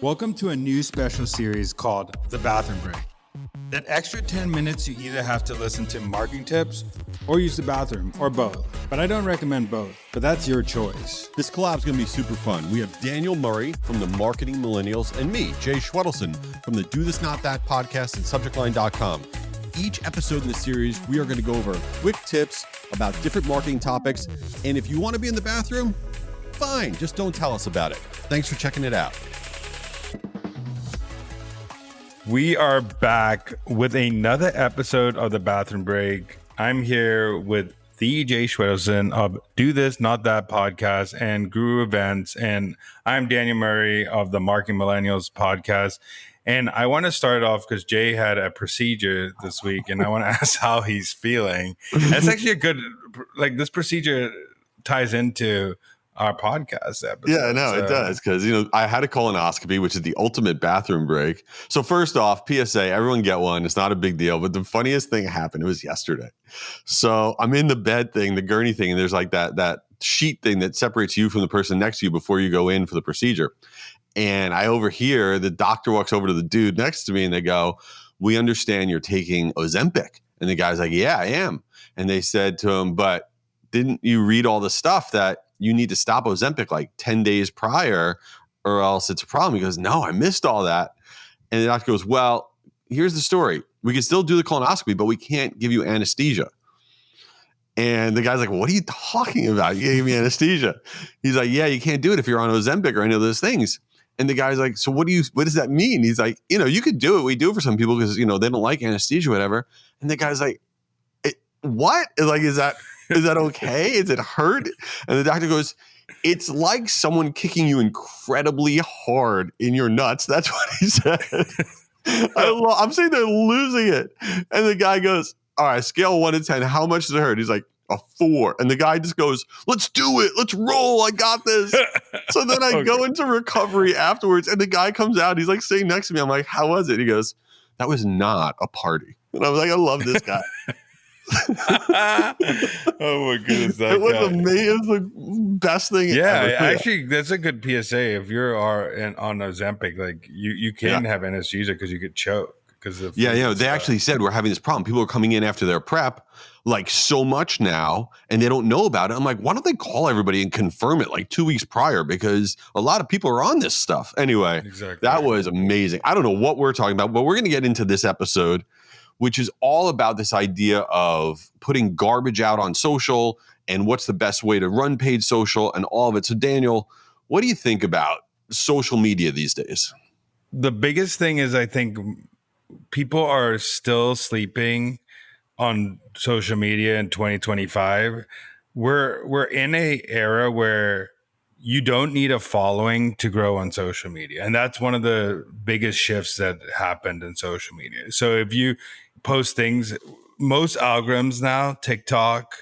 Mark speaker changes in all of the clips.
Speaker 1: Welcome to a new special series called The Bathroom Break. That extra 10 minutes you either have to listen to marketing tips or use the bathroom or both. But I don't recommend both, but that's your choice.
Speaker 2: This collab is going to be super fun. We have Daniel Murray from the Marketing Millennials and me, Jay Schwedelson from the Do This Not That podcast and subjectline.com. Each episode in the series, we are going to go over quick tips about different marketing topics. And if you want to be in the bathroom, fine, just don't tell us about it. Thanks for checking it out.
Speaker 1: We are back with another episode of The Bathroom Break. I'm here with the Jay Schwedelson of Do This Not That podcast and Guru Events. And I'm Daniel Murray of the Marketing Millennials podcast. And I want to start off because Jay had a procedure this week and I want to ask how he's feeling. And it's actually a good, this procedure ties into our podcast episode.
Speaker 2: Yeah, no, it does. Because, I had a colonoscopy, which is the ultimate bathroom break. So first off, PSA, everyone get one. It's not a big deal. But the funniest thing happened, it was yesterday. So I'm in the bed thing, the gurney thing, and there's like that sheet thing that separates you from the person next to you before you go in for the procedure. And I overhear the doctor walks over to the dude next to me and they go, "We understand you're taking Ozempic." And the guy's like, "Yeah, I am." And they said to him, "But didn't you read all the stuff that you need to stop Ozempic like 10 days prior or else it's a problem?" He goes, "No, I missed all that." And the doctor goes, "Well, here's the story. We can still do the colonoscopy, but we can't give you anesthesia." And the guy's like, "What are you talking about? You gave me anesthesia." He's like, "Yeah, you can't do it if you're on Ozempic or any of those things." And the guy's like, "So what does that mean?" He's like, "You could do it. We do it for some people because, they don't like anesthesia or whatever." And the guy's like, "What? Like, is that okay? Is it hurt?" And the doctor goes, "It's like someone kicking you incredibly hard in your nuts." That's what he said. I'm sitting there losing it. And the guy goes, "All right, scale 1 to 10. How much does it hurt?" He's like, "A 4. And the guy just goes, "Let's do it. Let's roll. I got this." So then I go into recovery afterwards and the guy comes out. He's like sitting next to me. I'm like, "How was it?" He goes, "That was not a party." And I was like, I love this guy.
Speaker 1: Oh my goodness.
Speaker 2: It was amazing. It was the best thing ever.
Speaker 1: Actually, that's a good PSA. If you're on Ozempic, like you can have anesthesia because you get choked.
Speaker 2: They actually said we're having this problem. People are coming in after their prep, like so much now, and they don't know about it. I'm like, why don't they call everybody and confirm it like 2 weeks prior? Because a lot of people are on this stuff. Anyway, exactly. That was amazing. I don't know what we're talking about, but we're going to get into this episode, which is all about this idea of putting garbage out on social and what's the best way to run paid social and all of it. So Daniel, what do you think about social media these days?
Speaker 1: The biggest thing is I think people are still sleeping on social media in 2025. We're in a era where you don't need a following to grow on social media. And that's one of the biggest shifts that happened in social media. So if you post things, most algorithms now, TikTok,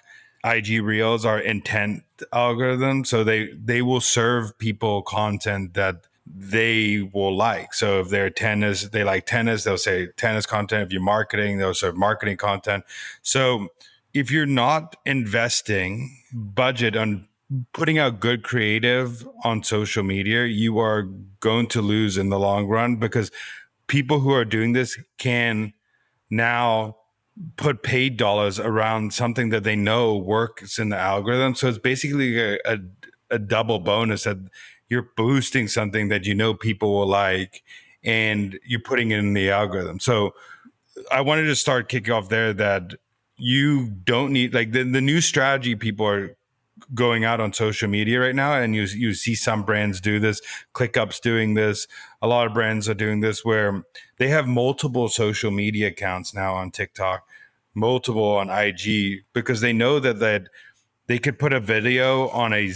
Speaker 1: IG Reels are intent algorithms. So they will serve people content that they will like. So if they're they like tennis, they'll say tennis content. If you're marketing, they'll serve marketing content. So if you're not investing budget on putting out good creative on social media, you are going to lose in the long run because people who are doing this can now put paid dollars around something that they know works in the algorithm. So it's basically a double bonus that you're boosting something that people will like and you're putting it in the algorithm. So I wanted to start kicking off there that you don't need like the new strategy people are going out on social media right now, and you see some brands do this. ClickUp's doing this. A lot of brands are doing this where they have multiple social media accounts now on TikTok, multiple on IG, because they know that they could put a video on a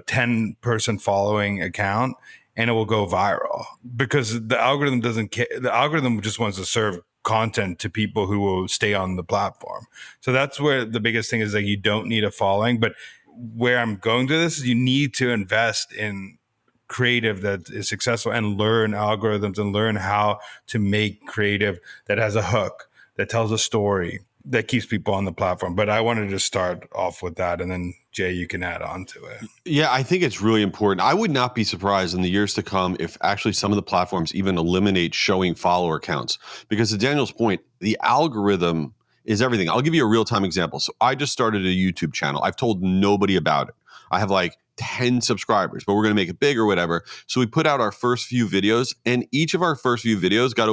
Speaker 1: 10 person following account and it will go viral because the algorithm doesn't care. The algorithm just wants to serve content to people who will stay on the platform. So that's where the biggest thing is that you don't need a following. But where I'm going to this is you need to invest in creative that is successful and learn algorithms and learn how to make creative that has a hook, that tells a story, that keeps people on the platform. But I wanted to start off with that, and then Jay, you can add on to it.
Speaker 2: Yeah, I think it's really important. I would not be surprised in the years to come if actually some of the platforms even eliminate showing follower counts. Because to Daniel's point, the algorithm is everything. I'll give you a real time example. So I just started a YouTube channel. I've told nobody about it. I have like 10 subscribers, but we're going to make it big or whatever. So we put out our first few videos, and each of our first few videos got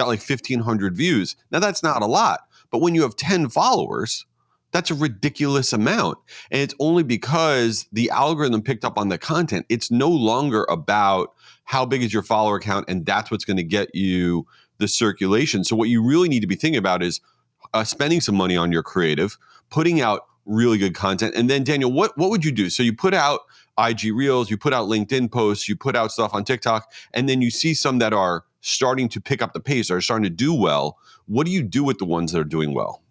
Speaker 2: like 1,500 views. Now that's not a lot, but when you have 10 followers, that's a ridiculous amount. And it's only because the algorithm picked up on the content. It's no longer about how big is your follower count, and that's what's going to get you the circulation. So what you really need to be thinking about is spending some money on your creative, putting out really good content. And then Daniel, what would you do? So you put out IG Reels, you put out LinkedIn posts, you put out stuff on TikTok, and then you see some that are starting to pick up the pace, are starting to do well. What do you do with the ones that are doing well?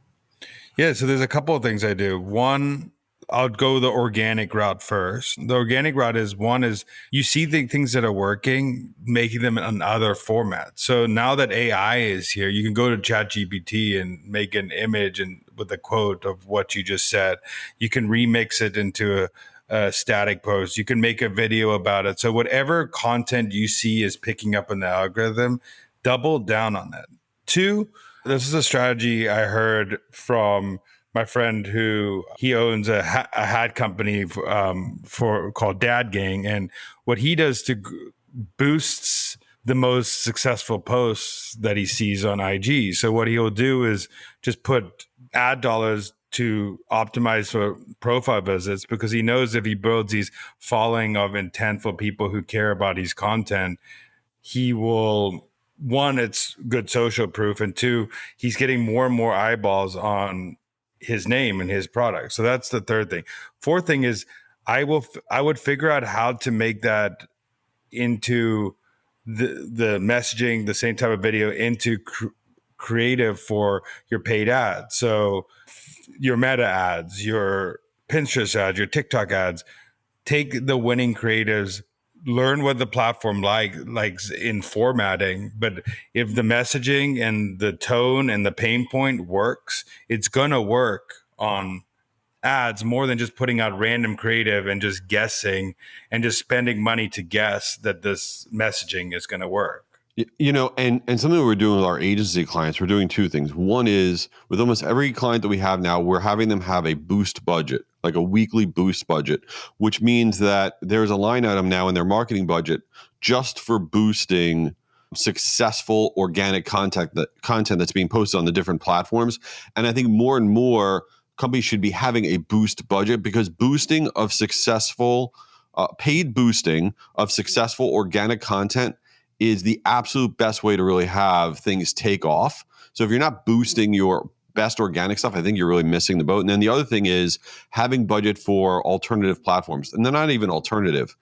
Speaker 1: Yeah, so there's a couple of things I do. One, I'll go the organic route first. The organic route is one is you see the things that are working, making them in other formats. So now that AI is here, you can go to ChatGPT and make an image and with a quote of what you just said. You can remix it into a static post. You can make a video about it. So whatever content you see is picking up in the algorithm, double down on that. Two, this is a strategy I heard from my friend who he owns a hat company for called Dad Gang, and what he does to boosts the most successful posts that he sees on IG. So what he'll do is just put ad dollars to optimize for profile visits, because he knows if he builds these following of intentful people who care about his content, he will, one, it's good social proof, and two, he's getting more and more eyeballs on his name and his product. So that's the third thing. Fourth thing is I would figure out how to make that into the messaging, the same type of video, into creative for your paid ads. So your Meta ads, your Pinterest ads, your TikTok ads, take the winning creatives, learn what the platform likes in formatting. But if the messaging and the tone and the pain point works, it's gonna work on ads more than just putting out random creative and just guessing and just spending money to guess that this messaging is gonna work.
Speaker 2: You know, and something we're doing with our agency clients, we're doing two things. One is with almost every client that we have now, we're having them have a boost budget, like a weekly boost budget, which means that there's a line item now in their marketing budget just for boosting successful organic content that's being posted on the different platforms. And I think more and more companies should be having a boost budget, because boosting of successful paid boosting of successful organic content is the absolute best way to really have things take off. So if you're not boosting your best organic stuff, I think you're really missing the boat. And then the other thing is having budget for alternative platforms. And they're not even alternative,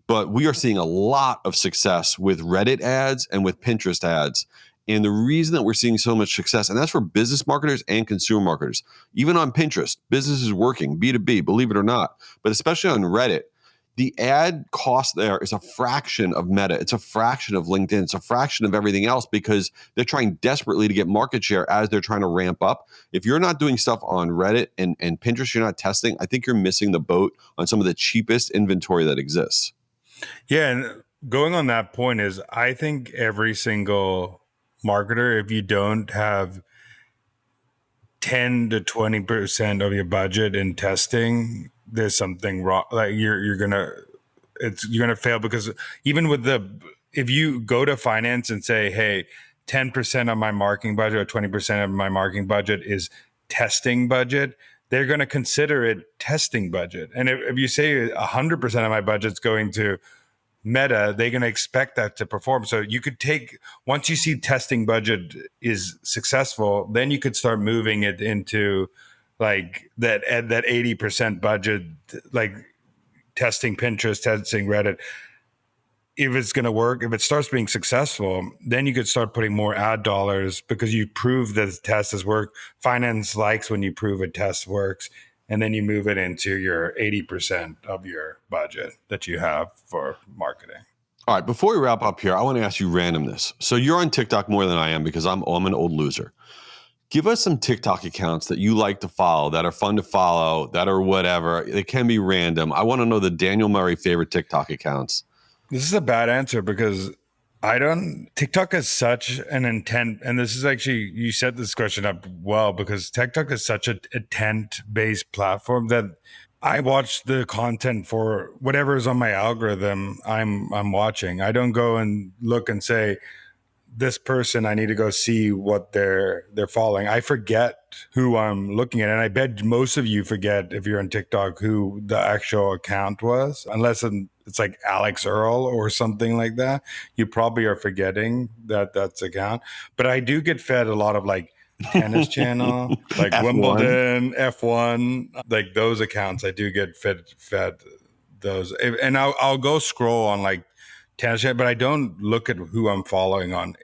Speaker 2: but we are seeing a lot of success with Reddit ads and with Pinterest ads. And the reason that we're seeing so much success, and that's for business marketers and consumer marketers, even on Pinterest, business is working, B2B, believe it or not, but especially on Reddit, the ad cost there is a fraction of Meta. It's a fraction of LinkedIn. It's a fraction of everything else, because they're trying desperately to get market share as they're trying to ramp up. If you're not doing stuff on Reddit and Pinterest, you're not testing, I think you're missing the boat on some of the cheapest inventory that exists.
Speaker 1: Yeah, and going on that point is I think every single marketer, if you don't have 10 to 20% of your budget in testing, there's something wrong. Like you're gonna fail, because even with if you go to finance and say, hey, 10% of my marketing budget or 20% of my marketing budget is testing budget, they're going to consider it testing budget. And if you say 100% of my budget's going to Meta, they're going to expect that to perform. So you could take, once you see testing budget is successful, then you could start moving it into like that 80% budget, like testing Pinterest, testing Reddit. If it's going to work, if it starts being successful, then you could start putting more ad dollars, because you prove that the test has worked. Finance likes when you prove a test works, and then you move it into your 80% of your budget that you have for marketing.
Speaker 2: All right, before we wrap up here, I want to ask you randomness. So you're on TikTok more than I am, because I'm an old loser. Give us some TikTok accounts that you like to follow, that are fun to follow, that are whatever. It can be random. I want to know the Daniel Murray favorite TikTok accounts.
Speaker 1: This is a bad answer because TikTok is such an intent, and this is actually, you set this question up well, because TikTok is such an intent-based platform that I watch the content for whatever is on my algorithm I'm watching. I don't go and look and say, this person, I need to go see what they're following. I forget who I'm looking at, and I bet most of you forget, if you're on TikTok, who the actual account was, unless it's like Alex Earl or something like that. You probably are forgetting that's account. But I do get fed a lot of like tennis channel, like
Speaker 2: F1.
Speaker 1: Wimbledon, F1, like those accounts. I do get fed those, and I'll go scroll on like tennis channel, but I don't look at who I'm following on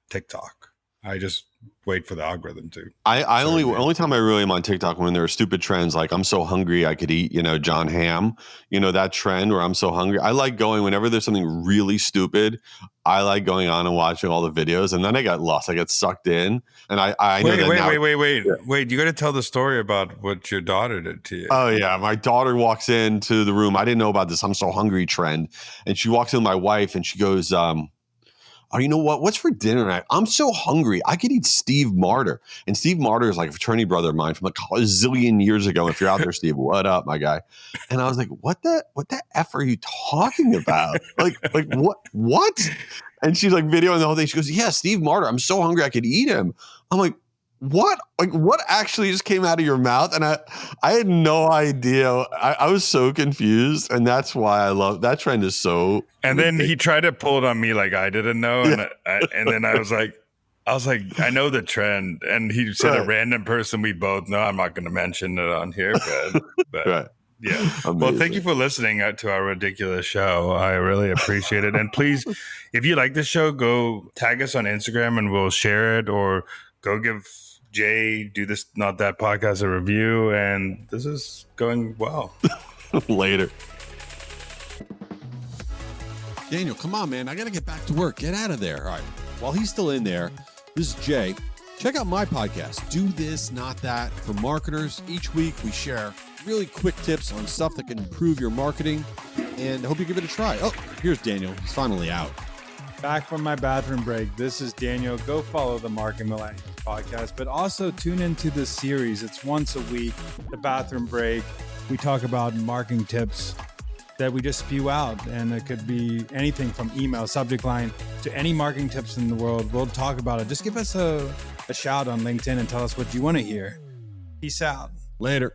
Speaker 1: TikTok. I just wait for the algorithm to.
Speaker 2: I only time I really am on TikTok when there are stupid trends like I'm so hungry I could eat, John Hamm, that trend where I'm so hungry. I like going whenever there's something really stupid. I like going on and watching all the videos, and then I got lost. I get sucked in, and I know that
Speaker 1: wait. You got to tell the story about what your daughter did to you.
Speaker 2: Oh yeah, my daughter walks into the room. I didn't know about this "I'm so hungry" trend, and she walks in with my wife, and she goes, "Oh, you know what? What's for dinner tonight? I'm so hungry. I could eat Steve Martyr." And Steve Martyr is like a fraternity brother of mine from a zillion years ago. If you're out there, Steve, what up, my guy? And I was like, what the F are you talking about? like what? And she's like videoing the whole thing. She goes, yeah, Steve Martyr. I'm so hungry I could eat him. I'm like, what? Like, what actually just came out of your mouth? And I had no idea. I was so confused, and that's why I love that trend. Is so.
Speaker 1: And then he tried to pull it on me like I didn't know, and then I was like, I know the trend, and he said a random person we both know. I'm not going to mention it on here, but
Speaker 2: right.
Speaker 1: Yeah.
Speaker 2: Amazing.
Speaker 1: Well, thank you for listening to our ridiculous show. I really appreciate it. And please, if you like this show, go tag us on Instagram and we'll share it, or go give Jay Do This Not That podcast a review. And this is going well.
Speaker 2: Later.
Speaker 3: Daniel, come on, man. I got to get back to work. Get out of there. All right. While he's still in there, this is Jay. Check out my podcast, Do This Not That, for marketers. Each week we share really quick tips on stuff that can improve your marketing, and I hope you give it a try. Oh, here's Daniel. He's finally out.
Speaker 4: Back from my bathroom break. This is Daniel. Go follow the Marketing Millennials podcast, but also tune into this series. It's once a week, the bathroom break. We talk about marketing tips that we just spew out, and it could be anything from email, subject line, to any marketing tips in the world. We'll talk about it. Just give us a shout on LinkedIn and tell us what you want to hear. Peace out.
Speaker 3: Later.